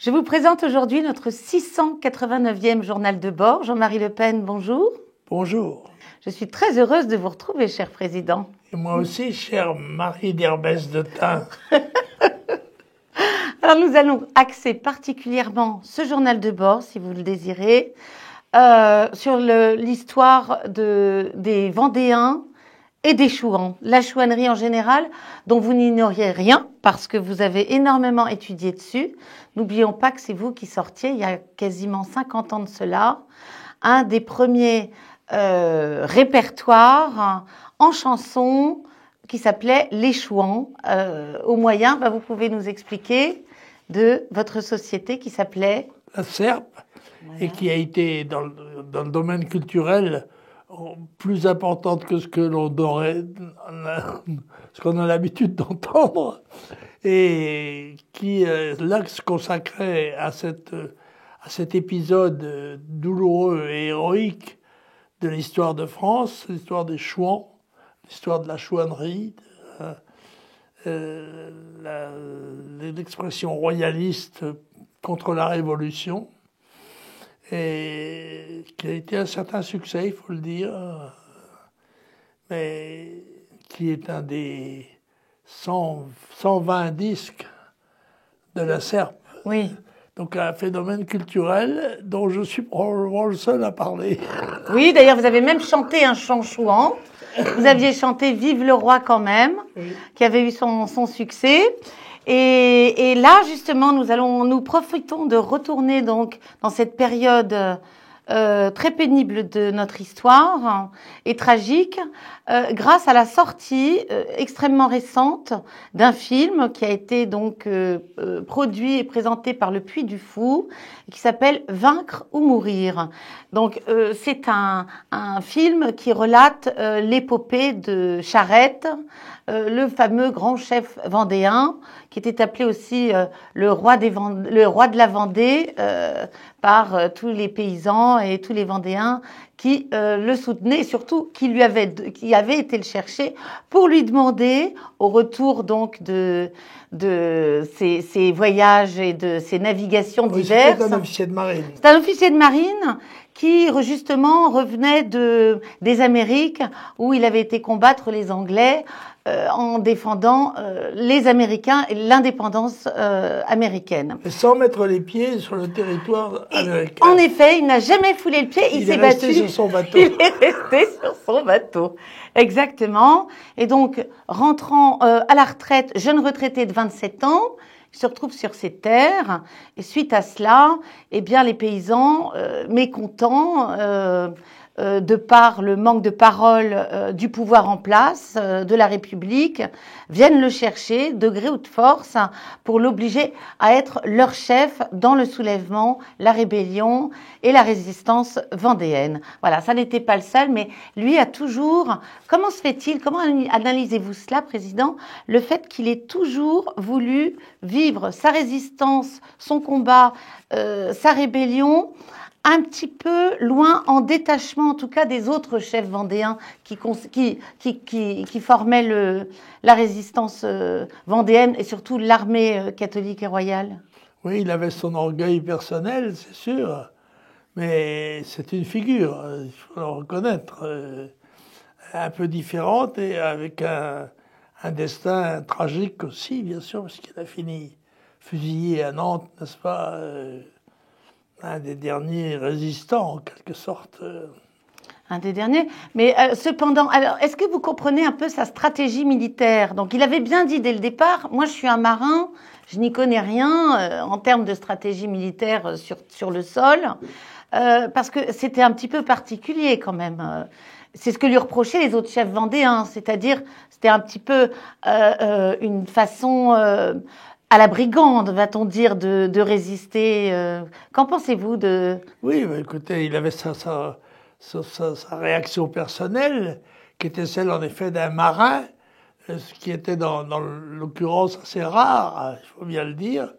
Je vous présente aujourd'hui notre 689e journal de bord. Jean-Marie Le Pen, bonjour. Bonjour. Je suis très heureuse de vous retrouver, cher président. Et moi aussi, chère Marie d'Herbès de Thun. Alors nous allons axer particulièrement ce journal de bord, si vous le désirez, sur l'histoire des Vendéens et des Chouans, la chouannerie en général, dont vous n'ignoriez rien parce que vous avez énormément étudié dessus. N'oublions pas que c'est vous qui sortiez, il y a quasiment 50 ans de cela, un des premiers répertoires en chanson qui s'appelait Les Chouans. Au moyen, vous pouvez nous expliquer de votre société qui s'appelait La Serpe, voilà. Et qui a été dans le domaine culturel plus importante que ce que ce qu'on a l'habitude d'entendre, et qui là se consacrait à cet épisode douloureux et héroïque de l'histoire de France, l'histoire des Chouans, l'histoire de la chouannerie, l'expression royaliste contre la Révolution, et qui a été un certain succès, il faut le dire, mais qui est un des 120 disques de la Serpe. Oui. Donc un phénomène culturel dont je suis probablement le seul à parler. Oui, d'ailleurs, vous avez même chanté un chant chouan. Vous aviez chanté « Vive le roi » quand même, oui, qui avait eu son succès. Et là, justement, nous profitons de retourner donc dans cette période très pénible de notre histoire et tragique, grâce à la sortie extrêmement récente d'un film qui a été donc produit et présenté par le Puy du Fou, qui s'appelle Vaincre ou mourir. Donc c'est un film qui relate l'épopée de Charette, le fameux grand chef vendéen, qui était appelé aussi le roi de la Vendée par tous les paysans et tous les Vendéens qui le soutenaient, et surtout qui avaient été le chercher pour lui demander, au retour donc de ses voyages et de ses navigations diverses. C'est un officier de marine. C'est un officier de marine qui justement revenait des Amériques, où il avait été combattre les Anglais en défendant les Américains et l'indépendance américaine. Et sans mettre les pieds sur le territoire américain. En effet, il n'a jamais foulé le pied, il s'est battu. Il est resté sur son bateau. Il est resté sur son bateau, exactement. Et donc, rentrant à la retraite, jeune retraité de 27 ans, il se retrouve sur ses terres, et suite à cela, eh bien, les paysans, mécontents, de par le manque de parole du pouvoir en place, de la République, viennent le chercher de gré ou de force pour l'obliger à être leur chef dans le soulèvement, la rébellion et la résistance vendéenne. Voilà, ça n'était pas le seul, mais lui a toujours... Comment se fait-il, comment analysez-vous cela, Président, le fait qu'il ait toujours voulu vivre sa résistance, son combat, sa rébellion, un petit peu loin, en détachement en tout cas des autres chefs vendéens qui formaient la résistance vendéenne et surtout l'armée catholique et royale? Oui, il avait son orgueil personnel, c'est sûr, mais c'est une figure, il faut le reconnaître, un peu différente et avec un destin tragique aussi, bien sûr, parce qu'il a fini fusillé à Nantes, n'est-ce pas, un des derniers résistants, en quelque sorte. Un des derniers. Mais cependant, alors, est-ce que vous comprenez un peu sa stratégie militaire? Donc, il avait bien dit dès le départ, moi, je suis un marin, je n'y connais rien en termes de stratégie militaire sur le sol, parce que c'était un petit peu particulier quand même. C'est ce que lui reprochaient les autres chefs vendéens, c'est-à-dire, c'était un petit peu une façon... à la brigande, va-t-on dire, de résister. Qu'en pensez-vous de... Oui, bah, écoutez, il avait sa réaction personnelle, qui était celle, en effet, d'un marin, ce qui était, dans l'occurrence, assez rare, il faut bien le dire.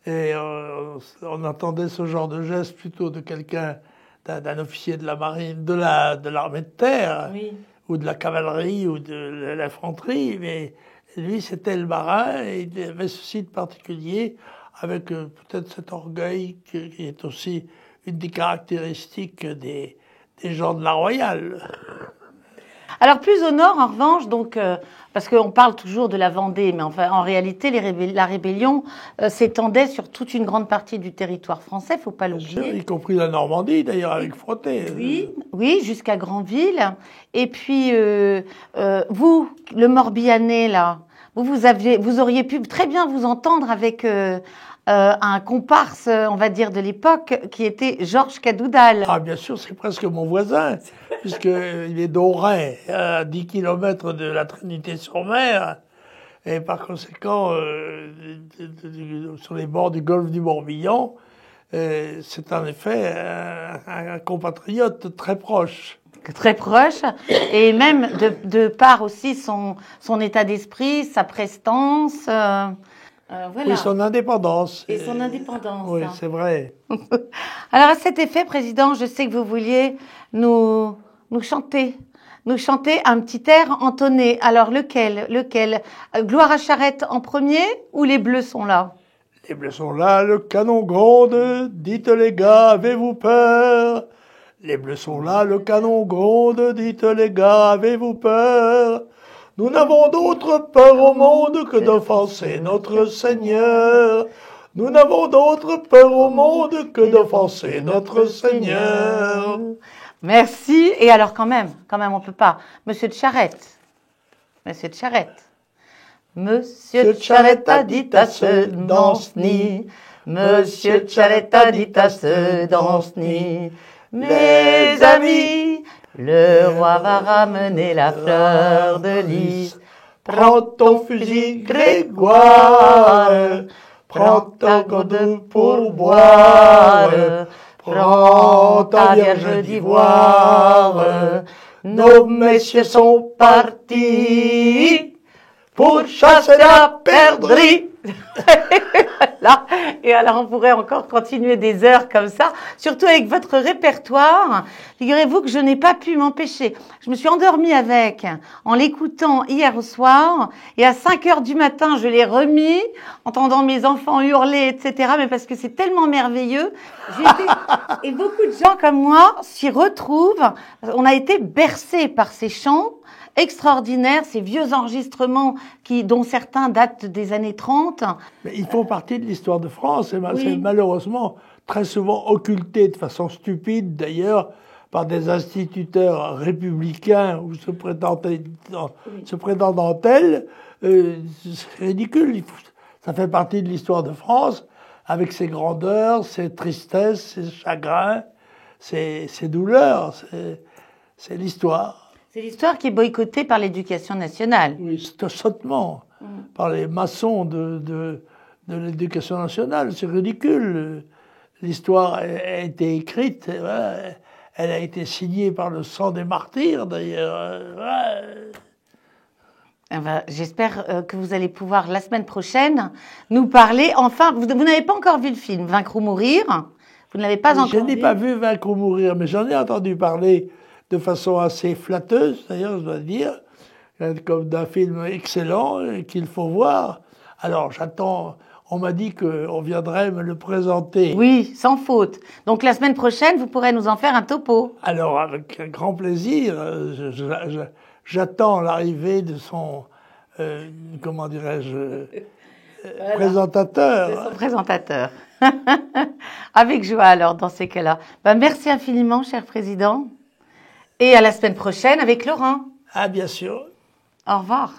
Et on attendait ce genre de geste plutôt de quelqu'un, d'un officier de la marine, de l'armée de terre, oui, ou de la cavalerie, ou de l'infanterie, mais... Lui, c'était le marin, et il avait ceci de particulier, avec peut-être cet orgueil qui est aussi une des caractéristiques des gens de la Royale. Alors plus au nord, en revanche, donc parce qu'on parle toujours de la Vendée, mais enfin en réalité, la rébellion s'étendait sur toute une grande partie du territoire français, faut pas l'oublier. Y compris la Normandie, d'ailleurs, avec Frotté. Oui, jusqu'à Granville. Et puis vous, le Morbihanais là, vous auriez pu très bien vous entendre avec un comparse, on va dire, de l'époque, qui était Georges Cadoudal. Ah, bien sûr, c'est presque mon voisin, puisqu'il est d'Auray, à 10 km de la Trinité-sur-Mer, et par conséquent, sur les bords du golfe du Morbihan, c'est en effet un compatriote très proche. Très proche, et même de par aussi son état d'esprit, sa prestance... voilà. Oui, son indépendance. Et son indépendance. Oui, c'est vrai. Alors, à cet effet, Président, je sais que vous vouliez nous chanter un petit air entonné. Alors, lequel Gloire à Charette en premier ou Les Bleus sont là? Les Bleus sont là, le canon gronde, dites les gars, avez-vous peur? Les Bleus sont là, le canon gronde, dites les gars, avez-vous peur? Nous n'avons d'autre peur au monde que d'offenser notre Seigneur. Nous n'avons d'autre peur au monde que d'offenser notre Seigneur. Merci. Et alors quand même, on peut pas. Monsieur de Charette. Monsieur de Charette. Monsieur de Charette a dit à ce danse-ni. Monsieur de Charette a dit à ce danse-ni. Mes amis, le roi va ramener la fleur de lys. Prends ton fusil, Grégoire. Prends ta gourde pour boire. Prends ta vierge d'ivoire. Nos messieurs sont partis pour chasser la perdrix. Là, et alors on pourrait encore continuer des heures comme ça, surtout avec votre répertoire. Figurez-vous que je n'ai pas pu m'empêcher. Je me suis endormie avec, en l'écoutant hier au soir, et à 5 heures du matin, je l'ai remis, entendant mes enfants hurler, etc. Mais parce que c'est tellement merveilleux. Et beaucoup de gens comme moi s'y retrouvent. On a été bercés par ces chants extraordinaires, ces vieux enregistrements dont certains datent des années 30. Mais ils font partie de l'histoire de France et Oui. c'est malheureusement très souvent occulté de façon stupide d'ailleurs par des instituteurs républicains ou se prétendant tels. C'est ridicule. Ça fait partie de l'histoire de France avec ses grandeurs, ses tristesses, ses chagrins, ses douleurs. C'est l'histoire. C'est l'histoire qui est boycottée par l'éducation nationale. Oui, sottement, par les maçons de l'éducation nationale. C'est ridicule. L'histoire a été écrite, elle a été signée par le sang des martyrs, d'ailleurs. J'espère que vous allez pouvoir, la semaine prochaine, nous parler. Enfin, vous n'avez pas encore vu le film « Vaincre ou mourir ». Vous ne l'avez pas encore vu. Je n'ai pas vu « Vaincre ou mourir », mais j'en ai entendu parler de façon assez flatteuse, d'ailleurs, je dois dire, comme d'un film excellent qu'il faut voir. Alors, j'attends, on m'a dit qu'on viendrait me le présenter. Oui, sans faute. Donc, la semaine prochaine, vous pourrez nous en faire un topo. Alors, avec un grand plaisir, j'attends l'arrivée de son, comment dirais-je, présentateur. De son présentateur. Avec joie, alors, dans ces cas-là. Merci infiniment, cher Président. Et à la semaine prochaine avec Laurent. Ah, bien sûr. Au revoir.